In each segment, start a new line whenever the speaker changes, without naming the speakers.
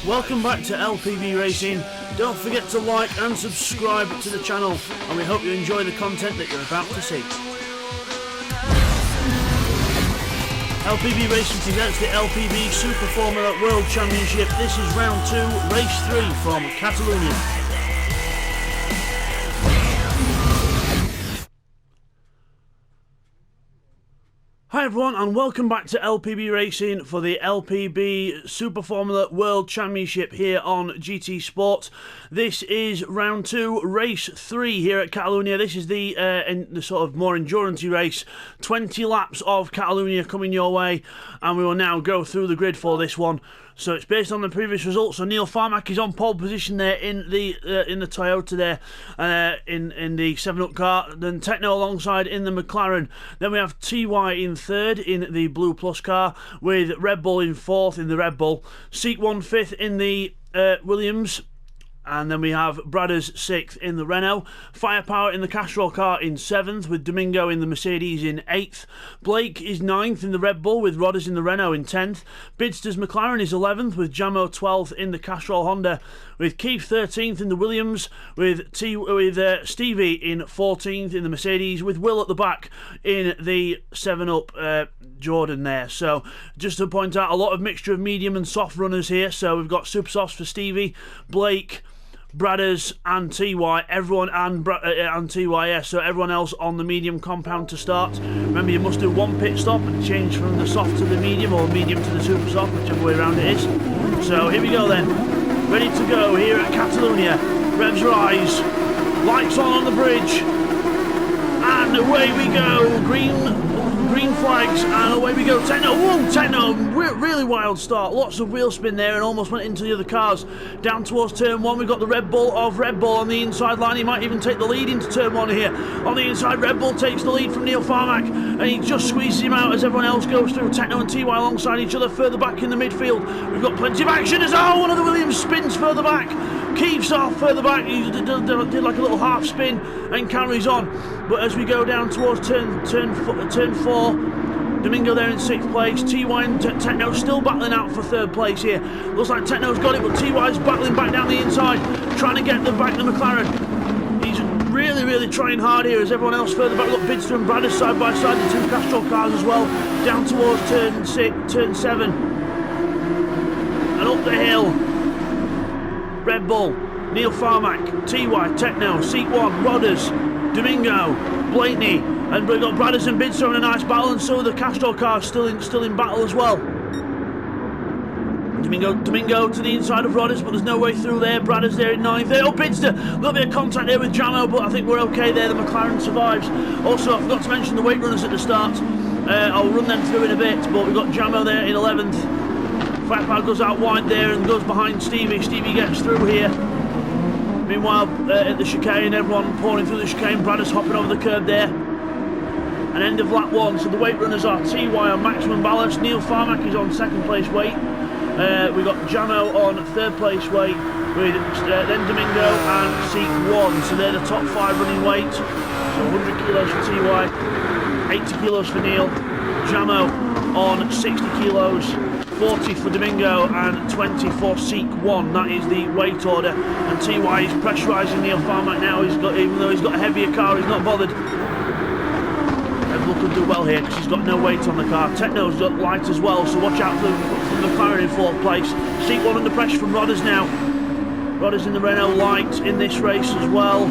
Welcome back to LPB Racing. Don't forget to like and subscribe to the channel, and we hope you enjoy the content that you're about to see. LPB Racing presents the LPB Super Formula World Championship. This is round 2, race 3 from Catalunya. Hi everyone, and welcome back to LPB Racing for the LPB Super Formula World Championship here on GTSport. This is round 2, race 3 here at Catalunya. This is the sort of more endurance race. 20 laps of Catalunya coming your way, and we will now go through the grid for this one. So it's based on the previous results. So Neil Farmack is on pole position there in the Toyota there, in the 7-up car. Then Techno alongside in the McLaren. Then we have TY in third in the Blue Plus car, with Red Bull in fourth in the Red Bull. Seat 1 fifth in the Williams. And then we have Bradders 6th in the Renault. Firepower in the Castrol car in 7th, with Domingo in the Mercedes in 8th. Blake is 9th in the Red Bull, with Rodders in the Renault in 10th. Bidster's McLaren is 11th, with Jamo 12th in the Castrol Honda. With Keith 13th in the Williams, with Stevie in 14th in the Mercedes, with Will at the back in the 7-up Jordan there. So just to point out, a lot of mixture of medium and soft runners here. So we've got super softs for Stevie, Blake, Bradders and TY, everyone and TYS, so everyone else on the medium compound to start. Remember, you must do one pit stop and change from the soft to the medium, or medium to the super soft, whichever way around it is. So here we go then, ready to go here at Catalunya. Revs rise, lights on the bridge, and away we go. Green flags, and away we go. Techno, really wild start. Lots of wheel spin there, and almost went into the other cars. Down towards turn 1, we've got the Red Bull on the inside line. He might even take the lead into turn 1 here. On the inside, Red Bull takes the lead from Neil Farmack, and he just squeezes him out as everyone else goes through. Techno and TY alongside each other further back in the midfield. We've got plenty of action as one of the Williams spins further back. Keeps off further back. He did like a little half spin and carries on. But as we go down towards turn 4, Domingo there in 6th place. TY and Techno still battling out for 3rd place here. Looks like Techno's got it, but TY's battling back down the inside, trying to get back the McLaren. He's really trying hard here as everyone else further back. Look, Bidster and Bradders side by side, the 2 Castrol cars as well. Down towards turn 7. And up the hill, Red Bull, Neil Farmack, TY, Techno, Seat 1, Rodders, Domingo, Blakeney, and we've got Bradders and Bidster in a nice battle, and so the Castrol car still in battle as well. Domingo to the inside of Rodders, but there's no way through there. Bradders there in 9th. Oh, Bidster, a little bit of contact there with Jamo, but I think we're okay there. The McLaren survives. Also, I forgot to mention the weight runners at the start. I'll run them through in a bit, but we've got Jamo there in 11th. Firepower goes out wide there and goes behind Stevie. Stevie gets through here. Meanwhile, at the chicane, everyone pouring through the chicane. Bradders hopping over the curb there. And end of lap 1, so the weight runners are TY on maximum balance. Neil Farmack is on 2nd place weight. We've got Jamo on 3rd place weight, with then Domingo and Seat 1. So they're the top 5 running weights. So 100 kilos for TY, 80 kilos for Neil. Jamo on 60 kilos. 40 for Domingo and 20 for Seek 1. That is the weight order. And TY is pressurising Neil Farmack now. Even though he's got a heavier car, he's not bothered. Red Bull could do well here because he's got no weight on the car. Techno's got light as well, so watch out for the McLaren in 4th place. Seek 1 under pressure from Rodders now. Rodders in the Renault light in this race as well.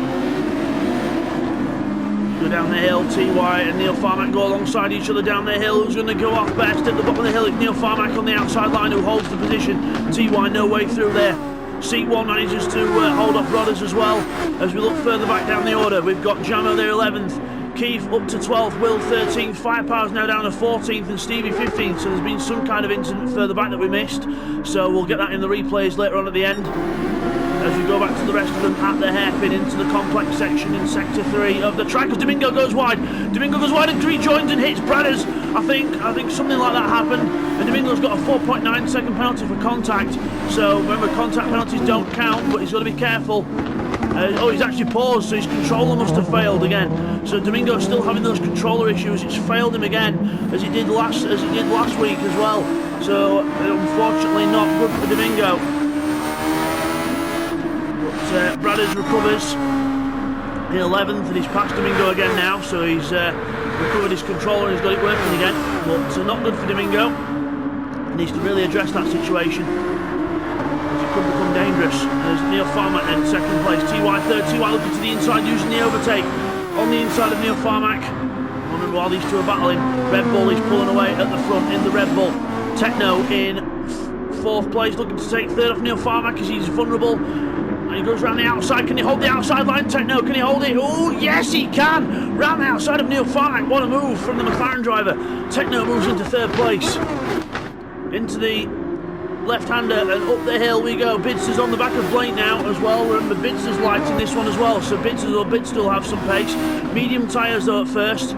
Go down the hill, TY and Neil Farmack go alongside each other down the hill. Who's going to go off best? At the bottom of the hill, it's Neil Farmack on the outside line who holds the position. TY no way through there. Seat 1 manages to hold off Rodders as well. As we look further back down the order, we've got Jamo there 11th, Keith up to 12th, Will 13th, Firepower's now down to 14th and Stevie 15th. So there's been some kind of incident further back that we missed. So we'll get that in the replays later on at the end. As we go back to the rest of them at the hairpin into the complex section in sector 3 of the track, as Domingo goes wide. Domingo goes wide and rejoins and hits Bradders. I think something like that happened. And Domingo's got a 4.9 second penalty for contact. So remember, contact penalties don't count, but he's got to be careful. He's actually paused, so his controller must have failed again. So Domingo's still having those controller issues. It's failed him again, as it did last week as well. So unfortunately, not good for Domingo. Bradders recovers in 11th, and he's passed Domingo again now, so he's recovered his controller and he's got it working again, but not good for Domingo. He needs to really address that situation, as it could become dangerous. There's Neil Farmack in second place, TY third, TY looking to the inside using the overtake on the inside of Neil Farmack. Remember, while these two are battling, Red Bull is pulling away at the front in the Red Bull. Techno in fourth place, looking to take third off Neil Farmack as he's vulnerable. And he goes round the outside. Can he hold the outside line, Techno? Can he hold it? Oh, yes, he can! Round the outside of Neil Farmack. What a move from the McLaren driver. Techno moves into third place. Into the left-hander, and up the hill we go. Bidster's on the back of Blake now as well. Remember, Bidster's light in this one as well, so Bidster will have some pace. Medium tyres though at first.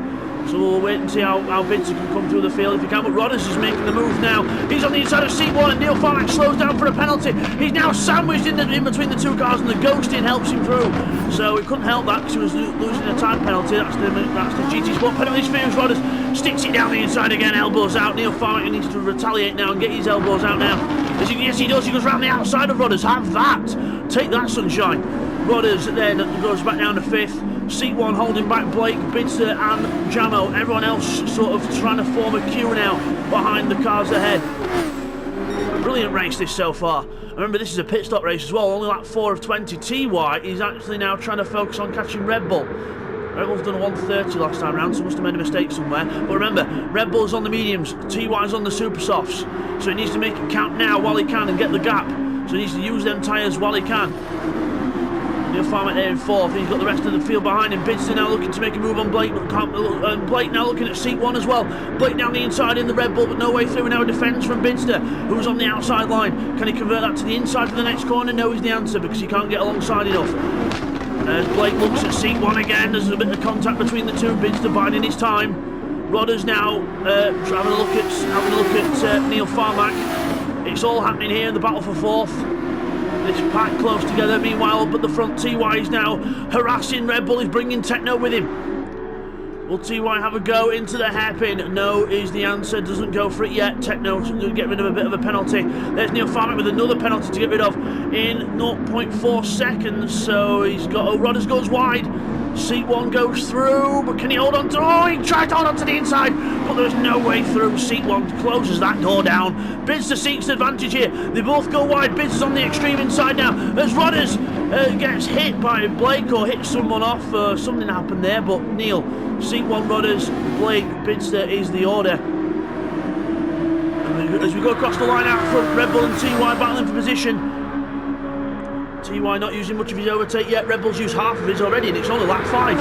So we'll wait and see how Bidster can come through the field if he can. But Rodders is making the move now. He's on the inside of seat 1 and Neil Farmack slows down for a penalty. He's now sandwiched in between the two cars and the ghosting helps him through. So he couldn't help that because he was losing a time penalty. That's the GTSport penalty experience. Rodders sticks it down the inside again, elbows out. Neil Farmack needs to retaliate now and get his elbows out now. Yes, he does. He goes round the outside of Rodders. Have that. Take that, sunshine. Rodders then goes back down to 5th. Seat 1 holding back Blake, Bidster and Jamo. Everyone else sort of trying to form a queue now behind the cars ahead. Brilliant race this so far. Remember, this is a pit stop race as well, only lap 4 of 20. TY is actually now trying to focus on catching Red Bull. Red Bull's done a 1:30 last time round, so must have made a mistake somewhere. But remember, Red Bull's on the mediums, TY's on the super softs. So he needs to make it count now while he can and get the gap. So he needs to use them tyres while he can. Neil Farmack there in 4th, he's got the rest of the field behind him. Bidster now looking to make a move on Blake, and Blake now looking at seat 1 as well. Blake down the inside in the Red Bull, but no way through. Now a defence from Bidster, who's on the outside line. Can he convert that to the inside for the next corner? No is the answer, because he can't get alongside enough. As Blake looks at seat 1 again, there's a bit of contact between the two. Bidster biding his time. Rodders now having a look at Neil Farmack. It's all happening here in the battle for 4th. This pack close together. Meanwhile, up at the front, TY is now harassing Red Bull. He's bringing Techno with him. Will TY have a go into the hairpin? No is the answer. Doesn't go for it yet. Techno's going to get rid of a bit of a penalty. There's Neil Farmack with another penalty to get rid of in 0.4 seconds. So he's got... Oh, Rodders goes wide. Seat 1 goes through, but can he hold on to... Oh, he tried to hold on to the inside, but there's no way through. Seat 1 closes that door down. Bidster seeks advantage here. They both go wide. Bidster's on the extreme inside now. As Rodders gets hit by Blake or hits someone off, something happened there, but Neil, seat 1 Rodders, Blake, Bidster is the order. And as we go across the line out front, Red Bull and TY battling for position. TY not using much of his overtake yet. Red Bull's used half of his already, and it's only lap 5.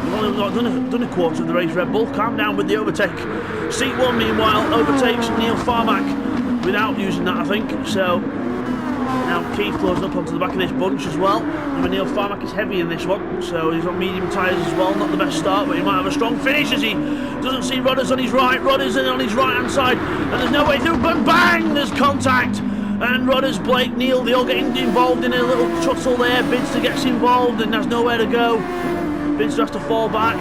We've only done a quarter of the race, Red Bull. Calm down with the overtake. Seat 1, meanwhile, overtakes Neil Farmack without using that, I think. So now Keith closing up onto the back of this bunch as well. And Neil Farmack is heavy in this one, so he's on medium tyres as well. Not the best start, but he might have a strong finish as he doesn't see Rodders on his right. Rodders on his right-hand side, and there's no way through, but bang! There's contact. And Rodders, Blake, Neil, they all get involved in a little tussle there. Bidster gets involved and has nowhere to go. Bidster has to fall back.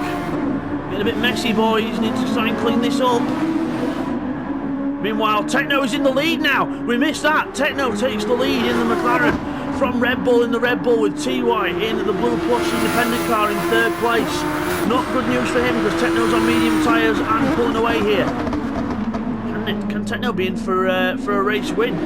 Getting a bit messy, boys. Need to try and clean this up. Meanwhile, Techno is in the lead now. We missed that. Techno takes the lead in the McLaren from Red Bull in the Red Bull with TY in the Blue Plus independent car in 3rd place. Not good news for him because Techno's on medium tyres and pulling away here. Can Techno be in for a race win?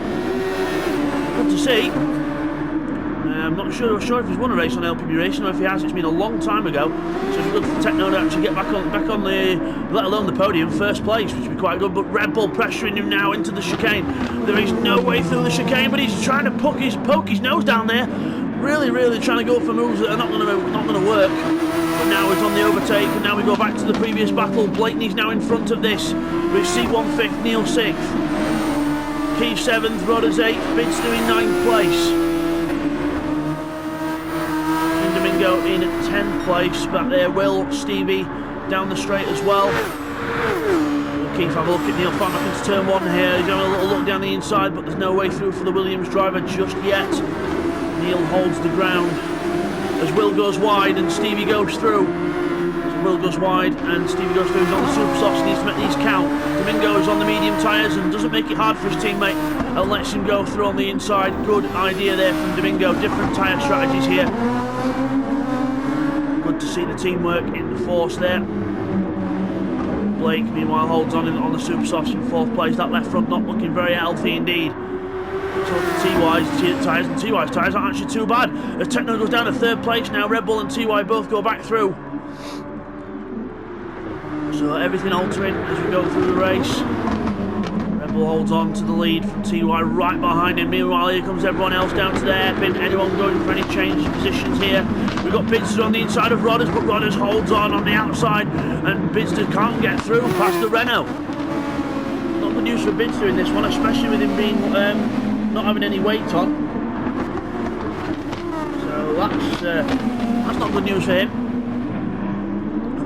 Good to see. I'm not sure if he's won a race on LPB Racing, or if he has, it's been a long time ago. So it's good for Techno to actually get back on the, let alone the podium, 1st place, which would be quite good. But Red Bull pressuring him now into the chicane. There is no way through the chicane, but he's trying to poke his nose down there. Really trying to go for moves that are not going to work. But now he's on the overtake, and now we go back to the previous battle. Blakeney's now in front of this with C1 5th, Neil 6th. Keith 7th, Rodders 8th, Bidster in 9th place. And Domingo in 10th place. Back there, Will, Stevie down the straight as well. Keith have a look at Neil Farmack into turn 1 here. He's having a little look down the inside, but there's no way through for the Williams driver just yet. Neil holds the ground as Will goes wide and Stevie goes through. So Will goes wide and Stevie goes through. He's on the super softs, needs to make these count. Domingo is on the medium tyres and doesn't make it hard for his teammate and lets him go through on the inside. Good idea there from Domingo. Different tyre strategies here. Good to see the teamwork in the force there. Blake, meanwhile, holds on the super softs in 4th place. That left front not looking very healthy indeed. So the TY's tyres and TY's tyres aren't actually too bad. As Techno goes down to 3rd place now, Red Bull and TY both go back through. So everything altering as we go through the race. Red Bull holds on to the lead from TY right behind him. Meanwhile, here comes everyone else down to the hairpin. Anyone going for any change of positions here? We've got Bidster on the inside of Rodders, but Rodders holds on the outside, and Bidster can't get through past the Renault. Not good news for Bidster in this one, especially with him being not having any weight on. So that's not good news for him.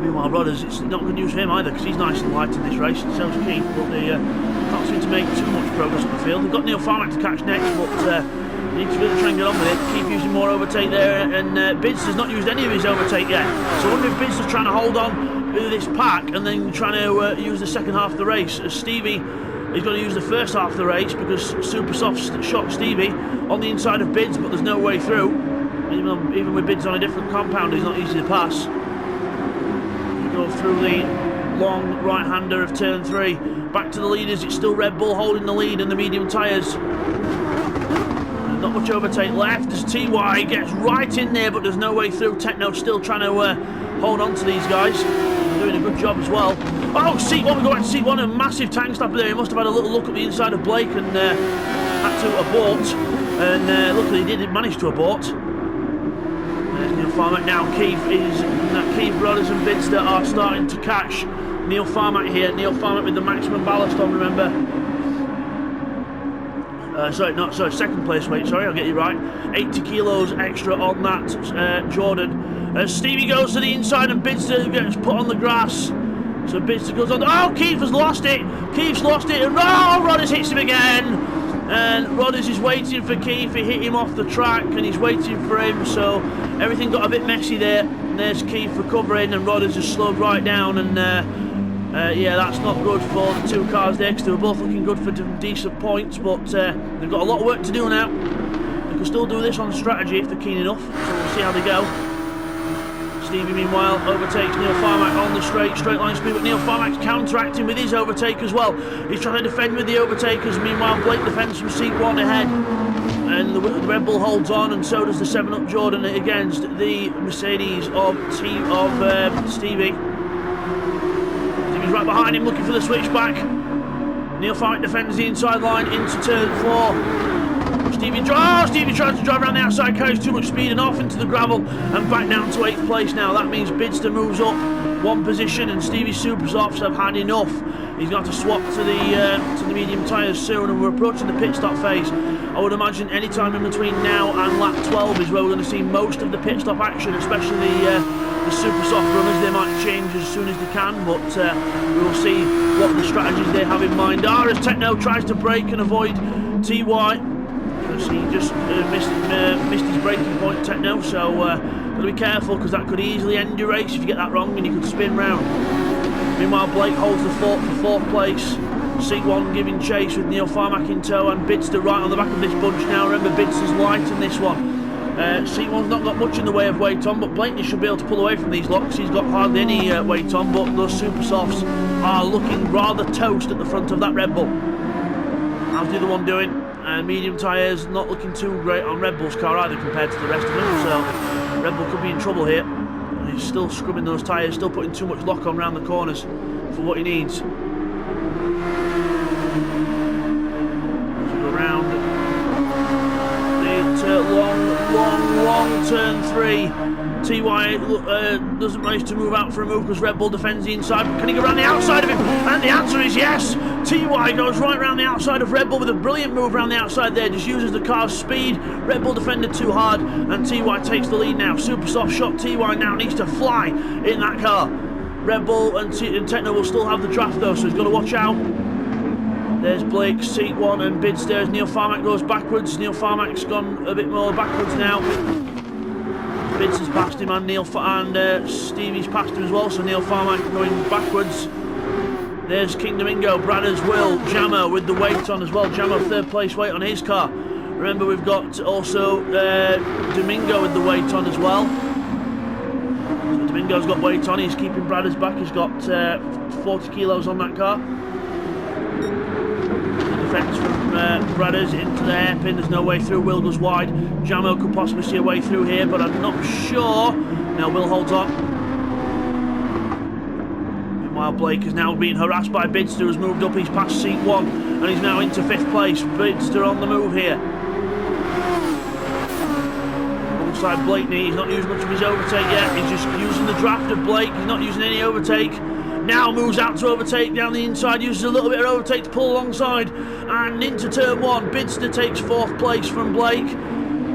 Meanwhile, Rodders, it's not good news for him either because he's nice and light in this race, and so's Keith, but they can't seem to make too much progress on the field. They've got Neil Farmack to catch next, but need to really try and get on with it. Keith using more overtake there, and Bidster's not used any of his overtake yet. So I wonder if Bidster's trying to hold on with this pack and then trying to use the second half of the race. As Stevie is going to use the first half of the race because Super Soft shot Stevie on the inside of Bids, but there's no way through. Even with Bids on a different compound, he's not easy to pass. Go through the long right-hander of turn 3. Back to the leaders, it's still Red Bull holding the lead in the medium tyres. Not much overtake left as TY gets right in there, but there's no way through. Techno still trying to hold on to these guys. They're doing a good job as well. Oh, seat 1, we go into seat 1, a massive tank stopper there. He must have had a little look at the inside of Blake and had to abort. And luckily he did manage to abort. Neil Farmack now. Keith, Rodders and Bidster are starting to catch Neil Farmack here. Neil Farmack with the maximum ballast on, remember. Second place weight, sorry, I'll get you right. 80 kilos extra on that Jordan. As Stevie goes to the inside and Bidster gets put on the grass. So Bidster goes on. Oh, Keith has lost it. Keith's lost it. And Rodders hits him again. And Rodders is waiting for Keith. He hit him off the track and he's waiting for him. So everything got a bit messy there. And there's Keith recovering and Rodders just slowed right down. And yeah, that's not good for the two cars there because they were both looking good for decent points. But they've got a lot of work to do now. They can still do this on strategy if they're keen enough. So we'll see how they go. Stevie, meanwhile, overtakes Neil Farmack on the straight line speed, but Neil Farmack's counteracting with his overtake as well. He's trying to defend with the overtakers. Meanwhile, Blake defends from seat 1 ahead, and the Red Bull holds on, and so does the 7-Up Jordan against the Mercedes of Stevie. Stevie's right behind him, looking for the switchback. Neil Farmack defends the inside line into turn 4. Stevie tries to drive around the outside, carries too much speed and off into the gravel and back down to 8th place now. That means Bidster moves up 1 position and Stevie's super softs have had enough. He's going to have to swap to the medium tyres soon, and we're approaching the pit stop phase. I would imagine any time in between now and lap 12 is where we're going to see most of the pit stop action, especially the super soft runners. They might change as soon as they can, but we will see what the strategies they have in mind are as Techno tries to brake and avoid TY. He just missed his braking point, Techno, so got to be careful because that could easily end your race if you get that wrong and you could spin round. Meanwhile, Blake holds the fort for 4th place. Seat 1 giving chase with Neil Farmack in tow and Bidster right on the back of this bunch now. Remember, Bidster's light in this one. Seat 1's not got much in the way of weight on, but Blakeney should be able to pull away from these locks. He's got hardly any weight on, but those super softs are looking rather toast at the front of that Red Bull. How's the other one doing? Medium tyres not looking too great on Red Bull's car either compared to the rest of them, so Red Bull could be in trouble here. He's still scrubbing those tyres, still putting too much lock on around the corners for what he needs. So go around the long turn 3. TY doesn't manage to move out for a move because Red Bull defends the inside, but can he go around the outside of him? And the answer is yes! TY goes right around the outside of Red Bull with a brilliant move around the outside there, just uses the car's speed. Red Bull defended too hard and TY takes the lead now. Super soft shot, TY now needs to fly in that car. Red Bull and Techno will still have the draft though, so he's got to watch out. There's Blake, seat 1 and Bidster. Neil Farmack goes backwards. Neil Farmack's gone a bit more backwards now. Bids has passed him, and Stevie's passed him as well, so Neil Farmack going backwards. There's King Domingo, Bradders, Will, Jamo with the weight on as well. Jamo 3rd place weight on his car. Remember, we've got also Domingo with the weight on as well. So Domingo's got weight on, he's keeping Bradders back, he's got 40 kilos on that car. Defence from Bradders into the hairpin, there's no way through, Will goes wide. Jamo could possibly see a way through here, but I'm not sure. No, Will holds on. Meanwhile, Blake is now being harassed by Bidster, who's moved up, he's past seat 1, and he's now into 5th place. Bidster on the move here. Alongside Blakeney, he's not using much of his overtake yet, he's just using the draft of Blake, he's not using any overtake. Now moves out to overtake down the inside, uses a little bit of overtake to pull alongside, and into turn 1. Bidster takes 4th place from Blake.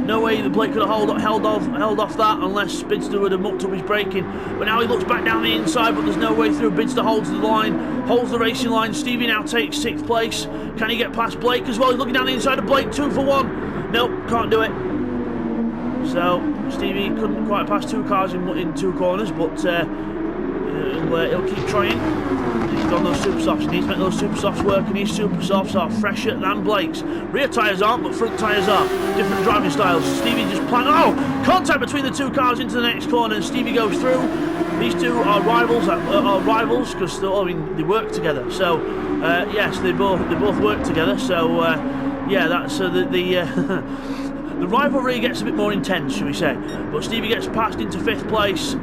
No way that Blake could have held off that unless Bidster would have mucked up his braking. But now he looks back down the inside, but there's no way through. Bidster holds the line, holds the racing line. Stevie now takes 6th place. Can he get past Blake as well? He's looking down the inside of Blake, 2 for 1. Nope, can't do it. So Stevie couldn't quite pass 2 cars in 2 corners, but he'll keep trying. He's got those super softs, he needs to make those super softs work, and these super softs are fresher than Blake's. Rear tyres aren't, but front tyres are. Different driving styles. Stevie just contact between the 2 cars into the next corner, and Stevie goes through. These 2 are rivals because they work together. So yes, they both work together. So yeah, that's the rivalry gets a bit more intense, shall we say. But Stevie gets passed into 5th place.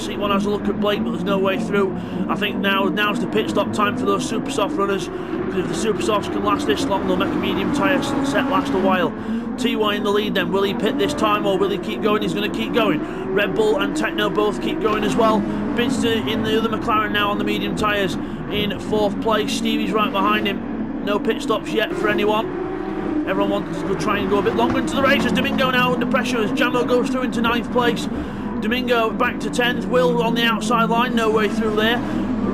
Seat 1 has a look at Blake, but there's no way through. I think now's the pit stop time for those super soft runners, because if the super softs can last this long, they'll make a medium tyre set last a while. T1 in the lead then. Will he pit this time, or will he keep going? He's going to keep going. Red Bull and Techno both keep going as well. Bidster in the other McLaren now on the medium tyres in 4th place. Stevie's right behind him. No pit stops yet for anyone. Everyone wants to try and go a bit longer into the race as Domingo now under pressure as Jamo goes through into 9th place. Domingo back to 10th, Will on the outside line, no way through there.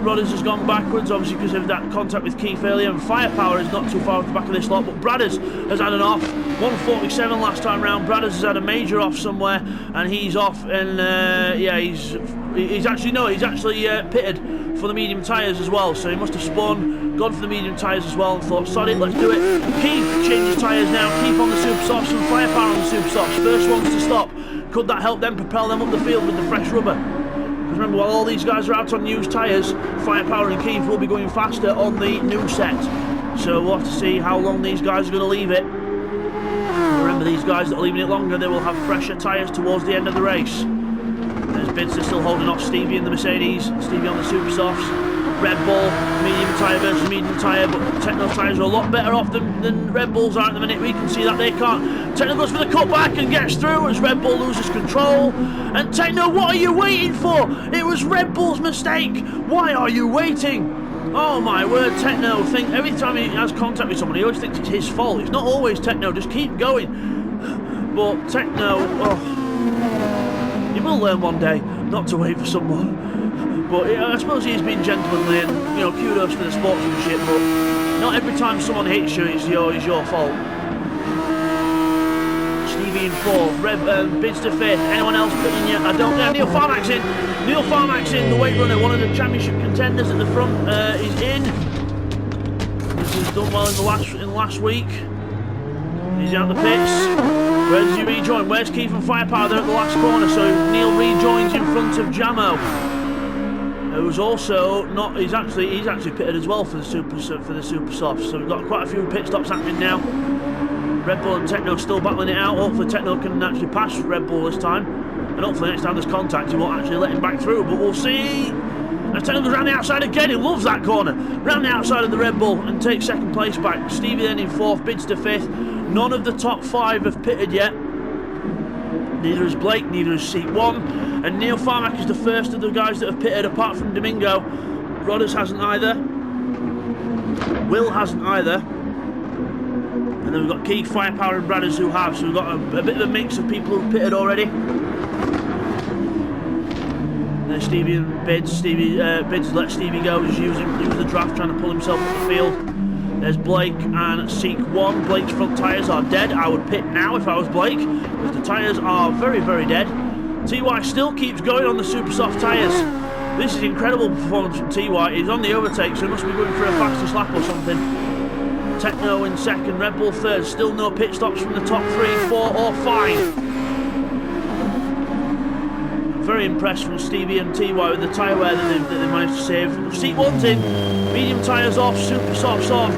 Rodders has gone backwards, obviously because of that contact with Keith earlier, and Firepower is not too far off the back of this lot, but Bradders has had an off. 147 last time round, Bradders has had a major off somewhere, and he's off, and yeah, he's actually pitted for the medium tyres as well, so he must have spun, gone for the medium tyres as well, and thought, sod it, let's do it. Keith changes tyres now, Keith on the super softs, and Firepower on the super softs, first ones to stop. Could that help them propel them up the field with the fresh rubber? Because remember, while all these guys are out on used tyres, Firepower and Keith will be going faster on the new set. So we'll have to see how long these guys are going to leave it. Remember, these guys that are leaving it longer, they will have fresher tyres towards the end of the race. There's Bidster still holding off Stevie in the Mercedes, Stevie on the super softs. Red Bull, medium tyre versus medium tyre, but Techno tyres are a lot better off than Red Bulls are at the minute. We can see that they can't. Techno goes for the cutback and gets through as Red Bull loses control. And Techno, what are you waiting for? It was Red Bull's mistake. Why are you waiting? Oh my word, Techno. Think every time he has contact with someone, he always thinks it's his fault. It's not always Techno, just keep going. But Techno, he will learn one day not to wait for someone. But I suppose he's been gentlemanly and, you know, kudos for the sportsmanship, but not every time someone hits you it's your fault. Stevie in 4th, Bidster 5th, anyone else putting yet? I don't know. Neil Farmack's in. Neil Farmack's in, the weight runner, one of the championship contenders at the front, is in. He's done well in the last week. He's out the pits. Where does he rejoin? Where's Keith and Firepower? They're at the last corner, so Neil rejoins in front of Jamo. Who's also not? He's actually pitted as well for the super soft. So we've got quite a few pit stops happening now. Red Bull and Techno still battling it out. Hopefully Techno can actually pass Red Bull this time, and hopefully next time there's contact he won't actually let him back through. But we'll see. As Techno goes round the outside again, he loves that corner. Round the outside of the Red Bull and takes 2nd place back. Stevie then in 4th, Bidster 5th. None of the top 5 have pitted yet. Neither is Blake, neither is seat 1. And Neil Farmack is the first of the guys that have pitted, apart from Domingo. Rodders hasn't either. Will hasn't either. And then we've got Keith, Firepower and Bradders who have. So we've got a bit of a mix of people who've pitted already. And then Stevie and Bids. Bids let Stevie go. He's using the draft, trying to pull himself up the field. There's Blake and seat 1. Blake's front tyres are dead. I would pit now if I was Blake, because the tyres are very, very dead. TY still keeps going on the super soft tyres. This is incredible performance from TY. He's on the overtake, so he must be going for a fastest lap or something. Techno in second, Red Bull third. Still no pit stops from the top 3, 4 or 5. Very impressed from Stevie and TY with the tyre wear that they managed to save. Seat 1's in, medium tyres off, super softs on.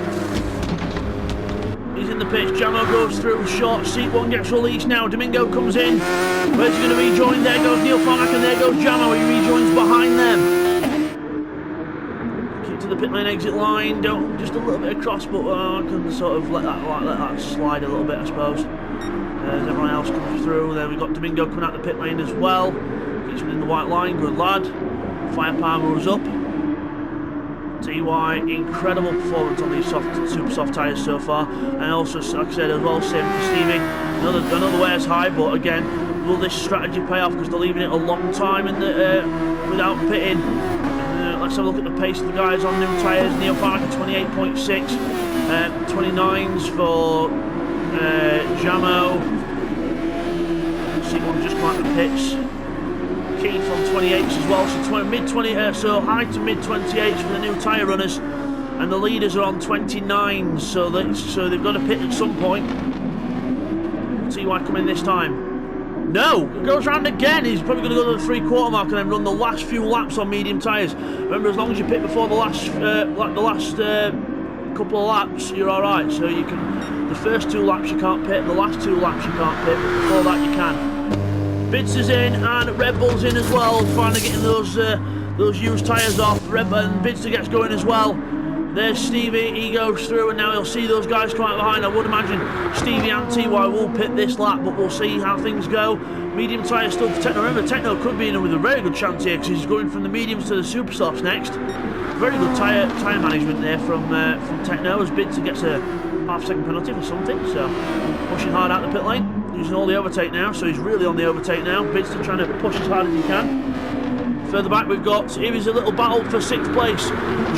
He's in the pitch, Jamo goes through, short, seat 1 gets released now, Domingo comes in. Where's he going to rejoin? There goes Neil Farmack and there goes Jamo, he rejoins behind them. Keep to the pit lane exit line, don't, just a little bit across, but I can sort of let that slide a little bit, I suppose. As everyone else comes through, then we've got Domingo coming out the pit lane as well. Keeps within the white line, good lad. Firepower moves up. TY, incredible performance on these super soft tyres so far. And also, like I said as well, same for Stevie. Another wears high, but again, will this strategy pay off because they're leaving it a long time in the, without pitting. Let's have a look at the pace of the guys on new tyres. Neil Farmack 28.6, 29s for Jamo. C1 just come out the pits. Keith on 28s as well, so high to mid 28s for the new tyre runners, and the leaders are on 29s, so they've got to pit at some point. TY come in this time. No, it goes round again. He's probably going to go to the 3/4 mark and then run the last few laps on medium tyres. Remember, as long as you pit before the last couple of laps, you're all right. So you can, the first 2 laps you can't pit, the last 2 laps you can't pit, but before that you can. Bits is in and Red Bull's in as well, finally getting those used tyres off. And Bidster gets going as well. There's Stevie, he goes through and now he'll see those guys come out behind. I would imagine Stevie and TY will pit this lap, but we'll see how things go. Medium tyre still for Techno. Remember, Techno could be in with a very good chance here because he's going from the mediums to the super softs next. Very good tyre management there from Techno as Bidster gets a half-second penalty for something, so pushing hard out the pit lane. Using all the overtake now, so he's really on the overtake now. Bidster trying to push as hard as he can. Further back we've got, here is a little battle for 6th place.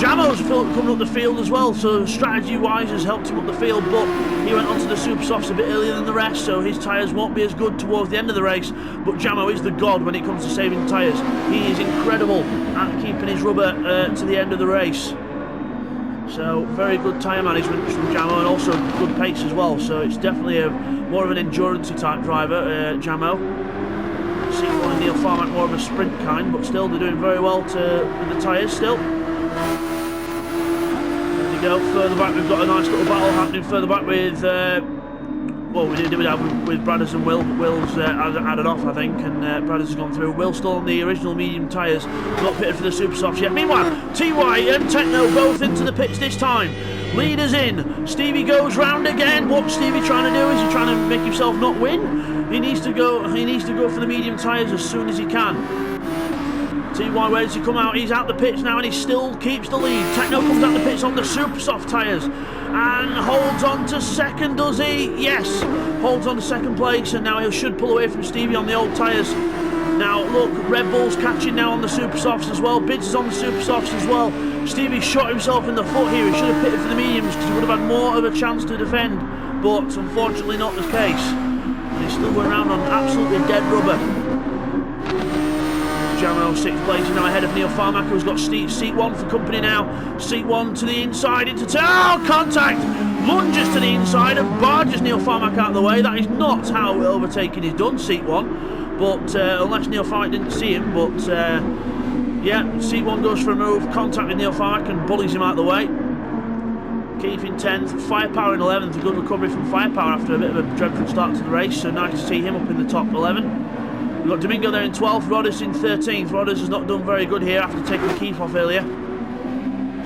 Jamo's coming up the field as well, so strategy-wise has helped him up the field, but he went onto the super softs a bit earlier than the rest, so his tyres won't be as good towards the end of the race. But Jamo is the god when it comes to saving tyres. He is incredible at keeping his rubber to the end of the race. So very good tyre management from Jamo and also good pace as well. So it's definitely more of an endurance type driver, Jamo. C1 and Neil Farmack more of a sprint kind, but still they're doing very well with the tyres still. There we go. Further back we've got a nice little battle happening further back with well, we did have with Bradders and Will. Will's added off, I think, and Bradders has gone through. Will's still on the original medium tyres, not pitted for the super softs yet. Meanwhile, TY and Techno both into the pits this time. Leaders in. Stevie goes round again. What's Stevie trying to do? Is he trying to make himself not win? He needs to go for the medium tyres as soon as he can. TY, where does he come out? He's out the pits now and he still keeps the lead. Techno comes out the pits on the super soft tyres and holds on to second, does he? Yes, holds on to second place, and now he should pull away from Stevie on the old tyres. Now look, Red Bull's catching now on the super softs as well. Bids is on the super softs as well. Stevie shot himself in the foot here. He should have pitted for the mediums because he would have had more of a chance to defend, but unfortunately not the case. And he's still going around on absolutely dead rubber. Jamo 6th place now ahead of Neil Farmack, who's got seat 1 for company now. Seat 1 to the inside into contact! Lunges to the inside and barges Neil Farmack out of the way. That is not how overtaking is done, seat 1. But unless Neil Farmack didn't see him, but yeah, seat 1 goes for a move, contact with Neil Farmack and bullies him out of the way. Keith in 10th, Firepower in 11th, a good recovery from Firepower after a bit of a dreadful start to the race, so nice to see him up in the top 11. We've got Domingo there in 12th, Rodders in 13th. Rodders has not done very good here after taking Keith off earlier.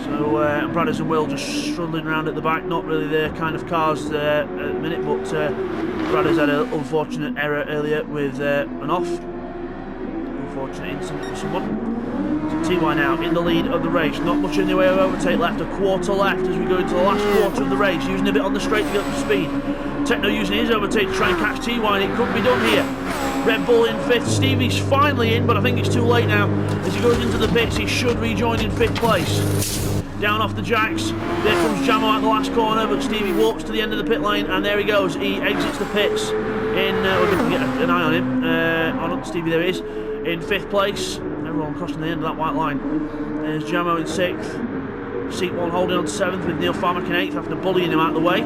So Bradders and Will just struggling around at the back, not really their kind of cars at the minute, but Bradders had an unfortunate error earlier with an off. Unfortunate incident for someone. So TY now in the lead of the race, not much in the way of overtake left, a quarter left as we go into the last quarter of the race, using a bit on the straight to get up to speed. Techno using his overtake to try and catch TY, and it couldn't be done here. Red Bull in 5th, Stevie's finally in, but I think it's too late now. As he goes into the pits, he should rejoin in 5th place. down off the jacks. There comes Jamo at the last corner, but Stevie walks to the end of the pit lane, and there he goes. He exits the pits in, we're going to get an eye on him. On Stevie, there he is, in 5th place. Everyone crossing the end of that white line. There's Jamo in 6th. Seat 1 holding on to 7th with Neil Farmack in 8th after bullying him out of the way.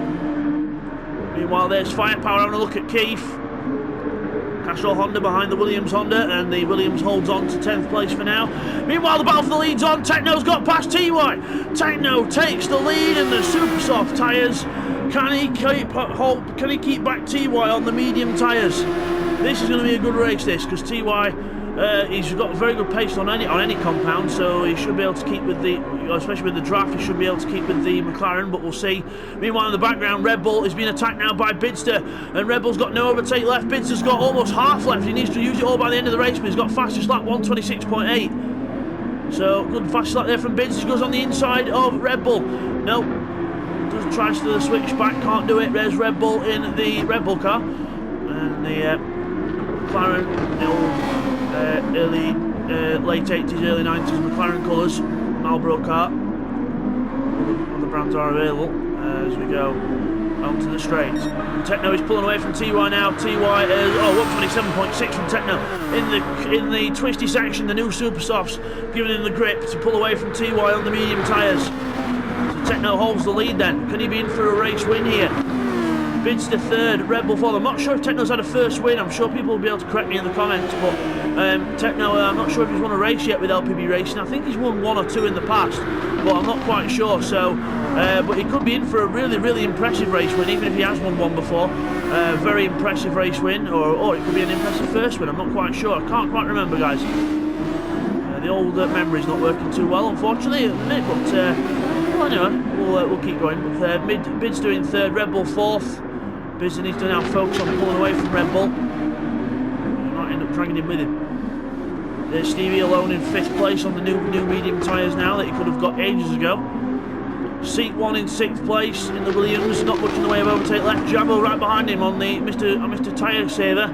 Meanwhile, there's Firepower having a look at Keith. Castrol Honda behind the Williams Honda, and the Williams holds on to 10th place for now. Meanwhile, the battle for the lead's on. Techno's got past TY. Techno takes the lead in the super soft tyres. Can he keep back TY on the medium tyres? This is going to be a good race, this, because TY, he's got very good pace on any compound, so he should be able to keep with the, especially with the draft, he should be able to keep with the McLaren, but we'll see. Meanwhile, in the background, Red Bull is being attacked now by Bidster, and Red Bull's got no overtake left. Bidster's got almost half left. He needs to use it all by the end of the race, but he's got fastest lap 1:26.8. So, good fastest lap there from Bidster. He goes on the inside of Red Bull. No, doesn't try to the switch back, can't do it. There's Red Bull in the Red Bull car, and the McLaren, the old late 80s, early 90s McLaren colours, Marlboro car. Other brands are available as we go onto the straight. Techno is pulling away from TY now. TY is 127.6 from Techno in the twisty section. The new super softs giving him the grip to pull away from TY on the medium tyres. So Techno holds the lead then. Can he be in for a race win here? Bidster 3rd, Red Bull 4th. I'm not sure if Techno's had a first win. I'm sure people will be able to correct me in the comments, but Techno, I'm not sure if he's won a race yet with LPB Racing. I think he's won 1 or 2 in the past, but I'm not quite sure. So, but he could be in for a really, really impressive race win, even if he has won 1 before. Very impressive race win, or it could be an impressive first win. I'm not quite sure. I can't quite remember, guys. The old memory's not working too well, unfortunately, at the minute, but well, anyway, we'll keep going. But Bidster in 3rd, Red Bull 4th. Bidster needs to now focus on pulling away from Red Bull. He might end up dragging him with him. There's Stevie alone in 5th place on the new medium tyres now that he could have got ages ago. Seat 1 in 6th place in the Williams, not much in the way of overtake left. Jamo right behind him on the Mr. Tyre Saver.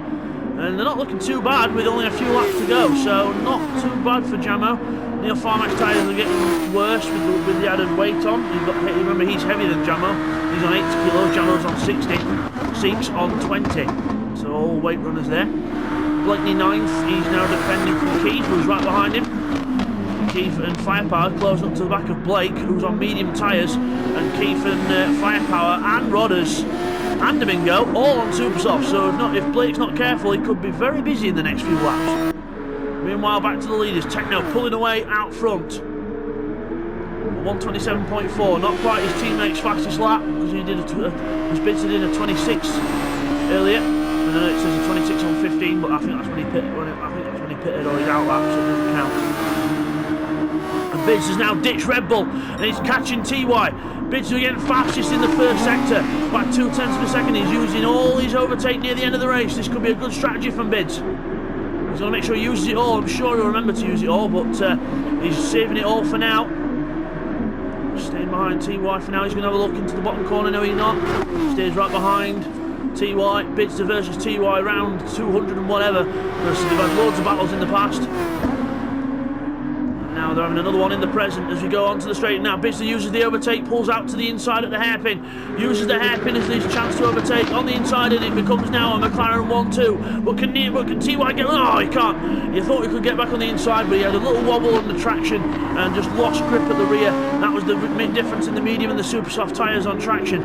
And they're not looking too bad with only a few laps to go, so not too bad for Jamo. Neil Farmack's tyres are getting worse with the added weight on. Remember, he's heavier than Jamo. He's on 80 kilos, Jamo's on 60. Seeks on 20. So all weight runners there. Blakeney 9th, he's now defending from Keith, who's right behind him. Keith and Firepower close up to the back of Blake, who's on medium tyres, and Keith and Firepower and Rodders and Domingo all on super soft. So if Blake's not careful, he could be very busy in the next few laps. Meanwhile, back to the leaders. Techno pulling away out front. 127.4, not quite his teammate's fastest lap, because he did Bidster did a 26 earlier. I know it says a 26 on 15, but I think that's when he pitted, or his out lap, so it doesn't count. And Bidster's now ditched Red Bull, and he's catching TY. Bidster again fastest in the first sector by 0.2 of a second. He's using all his overtake near the end of the race. This could be a good strategy from Bids. He's going to make sure he uses it all. I'm sure he'll remember to use it all, but he's saving it all for now. Staying behind TY for now. He's going to have a look into the bottom corner. No, he's not. Stays right behind TY. Bidster versus TY round 200 and whatever. Because they've had loads of battles in the past. Now they're having another one in the present as we go onto the straight. Now Bidster uses the overtake, pulls out to the inside at the hairpin, uses the hairpin as his chance to overtake on the inside, and it becomes now a McLaren 1-2. But can TY get? Oh, he can't. You thought he could get back on the inside, but he had a little wobble on the traction and just lost grip at the rear. That was the difference in the medium and the super soft tyres on traction.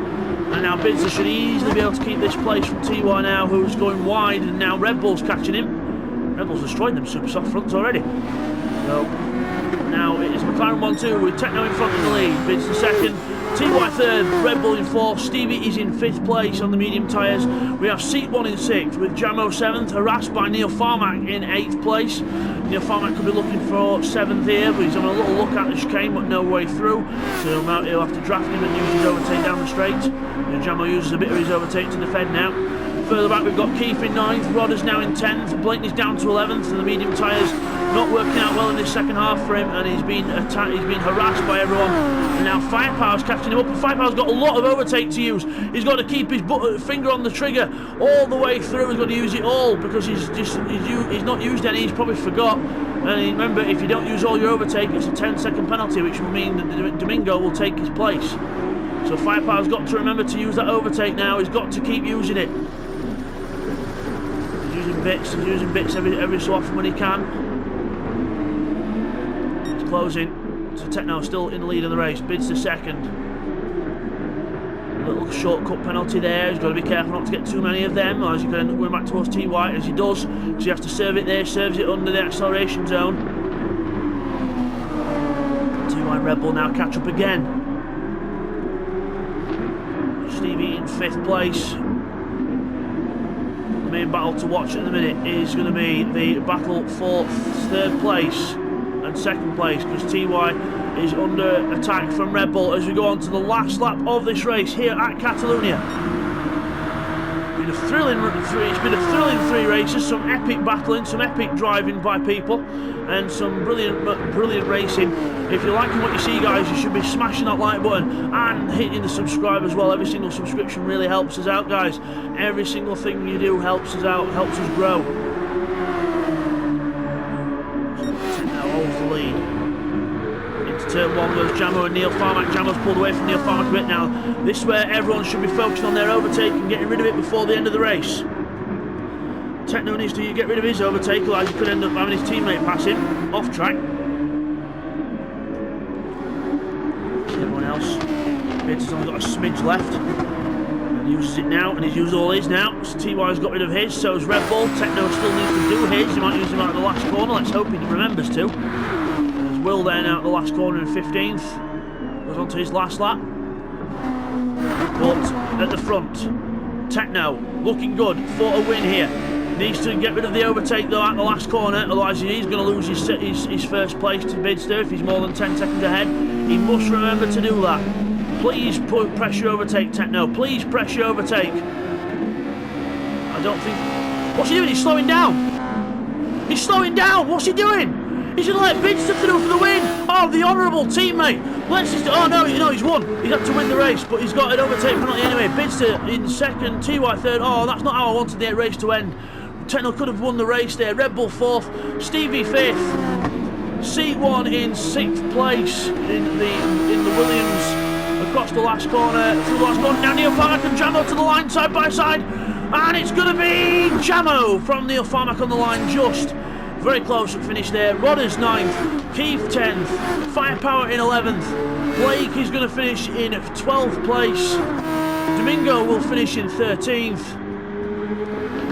And now Bidster should easily be able to keep this place from TY now, who's going wide, and now Red Bull's catching him. Red Bull's destroyed them super soft fronts already. So now it is McLaren 1-2 with Techno in front of the lead. Bidster 2nd, TY 3rd, Red Bull in 4th, Stevie is in 5th place on the medium tyres. We have Seat 1 in 6th with Jamo 7th, harassed by Neil Farmack in 8th place. Neil Farmack could be looking for 7th here, but he's having a little look at the chicane but no way through. So he'll have to draft him and use his overtake down the straight. Jamo uses a bit of his overtake to defend now. Further back we've got Keith in 9th, Rodders now in 10th, Blakeney's down to 11th, and the medium tyres not working out well in this second half for him, and he's been harassed by everyone. And now Firepower's catching him up, and Firepower's got a lot of overtake to use. He's got to keep his finger on the trigger all the way through. He's got to use it all because he's not used any. He's probably forgot. And remember, if you don't use all your overtake, it's a 10-second penalty, which will mean that Domingo will take his place. So Firepower's got to remember to use that overtake now. He's got to keep using it. He's using bits every so often when he can. It's closing. So Techno still in the lead of the race. Bids to second. A little shortcut penalty there. He's got to be careful not to get too many of them, or as you can going back towards TY as he does. So you have to serve it there, serves it under the acceleration zone. TY Red Bull now catch up again. Stevie in 5th place. The main battle to watch at the minute is going to be the battle for 3rd place and 2nd place, because TY is under attack from Red Bull as we go on to the last lap of this race here at Catalunya. It's been a thrilling 3 races, some epic battling, some epic driving by people, and some brilliant racing. If you're liking what you see, guys, you should be smashing that like button and hitting the subscribe as well. Every single subscription really helps us out, guys. Every single thing you do helps us out, helps us grow. Now holds the lead. Into turn 1 goes Jamo and Neil Farmack. Jamo's pulled away from Neil Farmack a bit now. This is where everyone should be focusing on their overtake and getting rid of it before the end of the race. Techno needs to get rid of his overtake, otherwise he could end up having his teammate pass him off track. Everyone else, Peterson's only got a smidge left and he uses it now, and he's used all his now. So TY's got rid of his, so has Red Bull. Techno still needs to do his. He might use him out of the last corner. Let's hope he remembers to. There's Will there now at the last corner in 15th. Goes on to his last lap. But at the front, Techno looking good for a win here. Needs to get rid of the overtake though at the last corner, otherwise he's going to lose his first place to Bidster if he's more than 10 seconds ahead. He must remember to do that. Please press your overtake, Techno. Please press your overtake. I don't think... What's he doing? He's slowing down. He's slowing down. What's he doing? He's going to let Bidster through for the win. Oh, the honourable teammate. Let's just... Oh, no, he's won. He's had to win the race, but he's got an overtake penalty anyway. Bidster in 2nd, TY 3rd. Oh, that's not how I wanted the race to end. Techno could have won the race there. Red Bull 4th, Stevie 5th, C1 in 6th place in the Williams across the last corner, through the last corner. Now Neil Farmack and Jamo to the line side by side, and it's going to be Jamo from Neil Farmack on the line just. Very close finish there. Rodders 9th, Keith 10th, Firepower in 11th, Blake is going to finish in 12th place, Domingo will finish in 13th,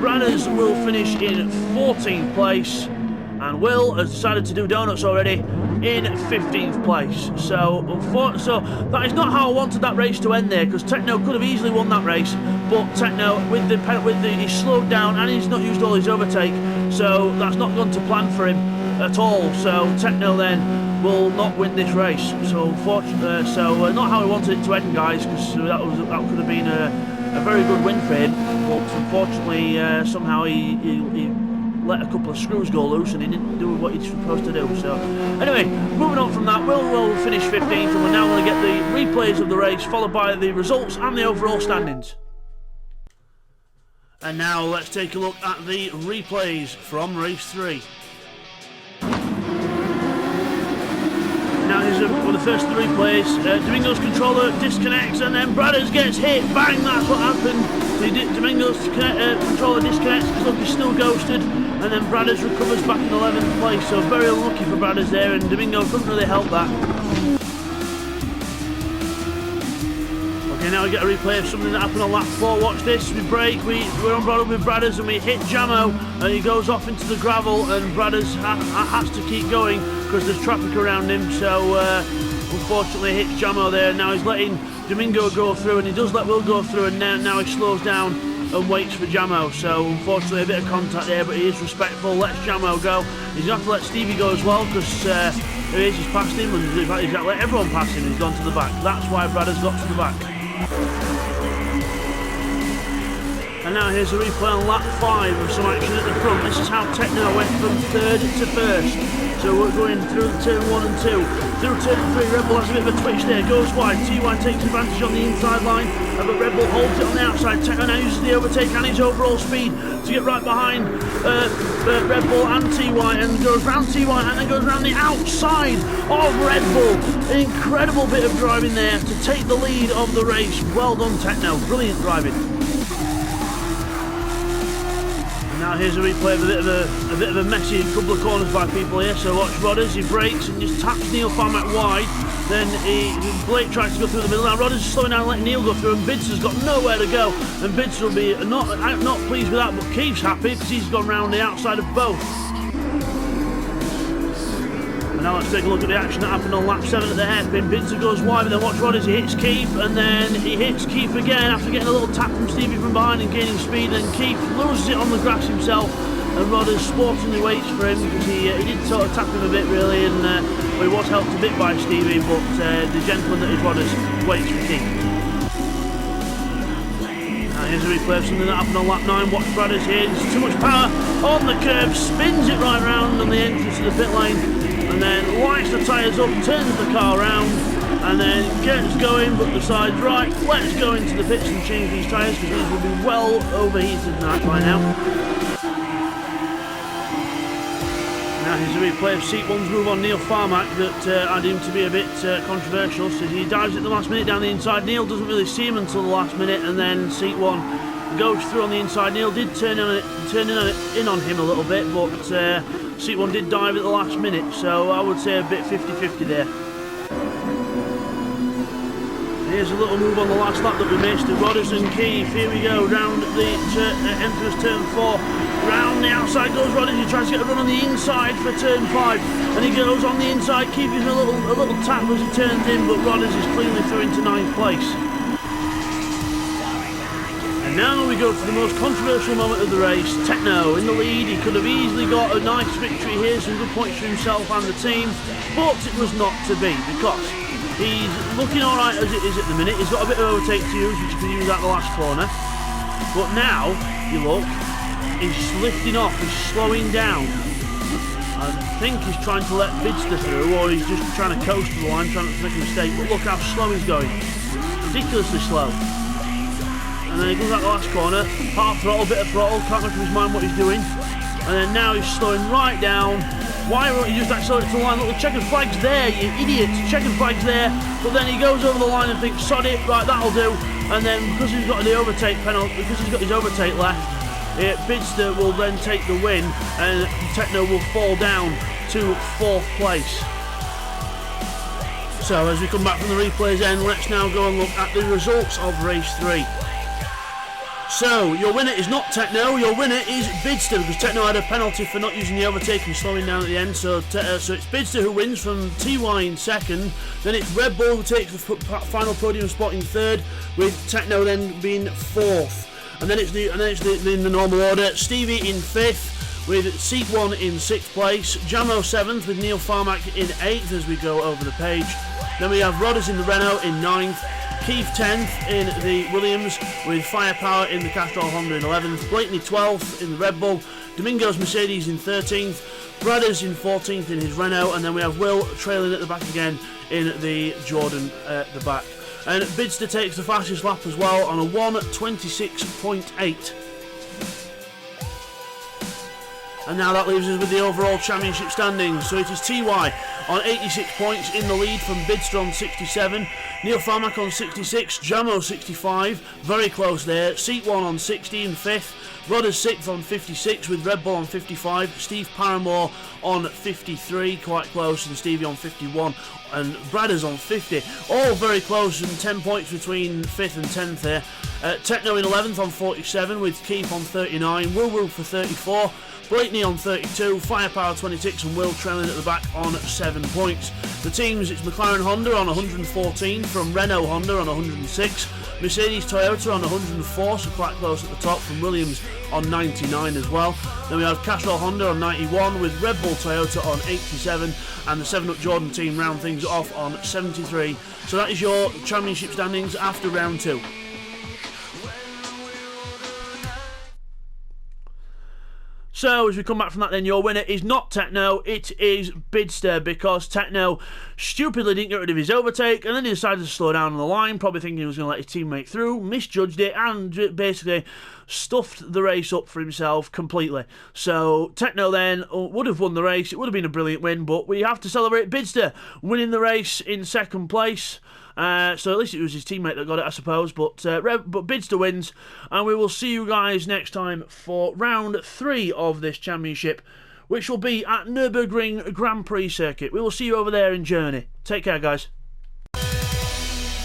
Branners will finish in 14th place, and Will has decided to do donuts already in 15th place. So that is not how I wanted that race to end there, because Techno could have easily won that race, but Techno he's slowed down and he's not used all his overtake, so that's not gone to plan for him at all. So Techno then will not win this race. So not how I wanted it to end, guys, because that could have been a very good win for him, but unfortunately somehow he let a couple of screws go loose and he didn't do what he's supposed to do. So anyway, moving on from that, Will finish 15th, and we're now going to get the replays of the race followed by the results and the overall standings. And now let's take a look at the replays from race 3. Now here's for the first 3 replays. Domingo's controller disconnects and then Bradders gets hit. Bang, that's what happened. Domingo's controller disconnects because look, he's still ghosted, and then Bradders recovers back in 11th place. So very unlucky for Bradders there, and Domingo couldn't really help that. Okay, now we get a replay of something that happened on lap 4. Watch this. We brake, we're on board with Bradders, and we hit Jamo, and he goes off into the gravel, and Bradders has to keep going because there's traffic around him. So unfortunately hits Jamo there. Now he's letting Domingo go through, and he does let Will go through, and now he slows down and waits for Jamo. So unfortunately a bit of contact there, but he is respectful, lets Jamo go. He's going to have to let Stevie go as well, because he's passed him, and he's got to let everyone pass him. He's gone to the back. That's why Bradders got to the back. And now here's a replay on lap 5 of some action at the front. This is how Techno went from 3rd to 1st. So we're going through turn 1 and 2. Through turn 3, Red Bull has a bit of a twitch there, goes wide. TY takes advantage on the inside line, but Red Bull holds it on the outside. Techno now uses the overtake and his overall speed to get right behind Red Bull and TY, and goes round TY and then goes round the outside of Red Bull. An incredible bit of driving there to take the lead of the race. Well done, Techno. Brilliant driving. Now here's a replay of a bit of a messy couple of corners by people here. So watch Rodders, he brakes and just taps Neil Farmack wide. Then Blake tries to go through the middle. Now Rodders is slowing down and letting Neil go through, and Bidster's got nowhere to go. And Bidster will be not pleased with that, but Keith's happy because he's gone round the outside of both. And now let's take a look at the action that happened on lap 7 at the hairpin. Bidster goes wide, but then watch Rodders, he hits Keith, and then he hits Keith again after getting a little tap from Stevie from behind and gaining speed. Then Keith loses it on the grass himself, and Rodders sportingly waits for him because he did sort of tap him a bit really, and he was helped a bit by Stevie, but the gentleman that is Rodders waits for Keith. Now here's a replay of something that happened on lap 9. Watch Rodders here, there's too much power on the curb, spins it right round on the entrance to the pit lane, and then lights the tyres up, turns the car round, and then gets going, but decides, right, let's go into the pits and change these tyres because these will be well overheated by now. Now here's a replay of Seat 1's move on Neil Farmack that I deem to be a bit controversial. So he dives at the last minute down the inside. Neil doesn't really see him until the last minute, and then Seat 1 goes through on the inside. Neil did turn in on him a little bit, but Seat 1 did dive at the last minute, so I would say a bit 50-50 there. Here's a little move on the last lap that we missed. Rodders and Keith, here we go, round the entrance turn 4. Round the outside goes Rodders, he tries to get a run on the inside for turn 5. And he goes on the inside, Keith gives him a little tap as he turns in, but Rodders is cleanly through into 9th place. And now we go to the most controversial moment of the race. Techno in the lead. He could have easily got a nice victory here, some good points for himself and the team, but it was not to be because he's looking alright as it is at the minute. He's got a bit of overtake to use, which he can use at the last corner. But now, you look, he's lifting off, he's slowing down. I think he's trying to let Bidster through, or he's just trying to coast to the line, trying not to make a mistake. But look how slow he's going. Ridiculously slow. And then he goes out the last corner, half throttle, bit of throttle, can't make up his mind what he's doing. And then now he's slowing right down. Why won't you just accelerate to the line? Look, the checkered flag's there, you idiot. Checkered flag's there. But then he goes over the line and thinks, sod it, right, that'll do. And then because he's got the overtake penalty, because he's got his overtake left, Bidster will then take the win, and Techno will fall down to 4th place. So as we come back from the replay's end, let's now go and look at the results of race 3. So, your winner is not Techno, your winner is Bidster, because Techno had a penalty for not using the overtake and slowing down at the end. So it's Bidster who wins from TY in 2nd, then it's Red Bull who takes the final podium spot in 3rd, with Techno then being 4th. And then it's in the normal order. Stevie in 5th, with Seat 1 in 6th place, Jamo 7th, with Neil Farmack in 8th as we go over the page. Then we have Rodders in the Renault in 9th, Keith 10th in the Williams, with Firepower in the Castrol Honda in 11th, Blakeney 12th in the Red Bull, Domingo's Mercedes in 13th, Bradders in 14th in his Renault, and then we have Will trailing at the back again in the Jordan at the back. And Bidster takes the fastest lap as well on a 1:26.8. And now that leaves us with the overall championship standings. So it is TY on 86 points in the lead from Bidster on 67, Neil Farmack on 66, Jamo 65, very close there, Seat 1 on 60 in 5th, Rodders 6th on 56 with Red Bull on 55, Steve Paramore on 53, quite close, and Stevie on 51, and Bradders on 50, all very close, and 10 points between 5th and 10th here. Techno in 11th on 47 with Keith on 39, Will for 34, Blakeney on 32, Firepower 26, and Will trailing at the back on 7 points. The teams, it's McLaren Honda on 114, from Renault Honda on 106, Mercedes Toyota on 104, so quite close at the top, from Williams on 99 as well. Then we have Castrol Honda on 91, with Red Bull Toyota on 87, and the 7-Up Jordan team round things off on 73. So that is your championship standings after round 2. So as we come back from that, then your winner is not Techno, it is Bidster, because Techno stupidly didn't get rid of his overtake, and then he decided to slow down on the line, probably thinking he was going to let his teammate through, misjudged it, and basically stuffed the race up for himself completely. So Techno then would have won the race. It would have been a brilliant win, but we have to celebrate Bidster winning the race in second place. So at least it was his teammate that got it, I suppose. But Bidster wins, and we will see you guys next time for round 3 of this championship, which will be at Nürburgring Grand Prix circuit. We will see you over there in Germany. Take care, guys.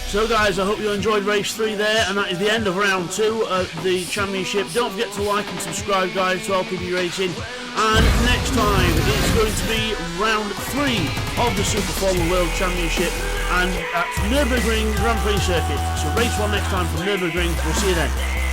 So guys, I hope you enjoyed race 3 there, and that is the end of round 2 of the championship. Don't forget to like and subscribe, guys, to LPB Racing. And next time it's going to be round 3 of the Super Formula World Championship, and at Nürburgring Grand Prix circuit. So race 1 next time from Nürburgring. We'll see you then.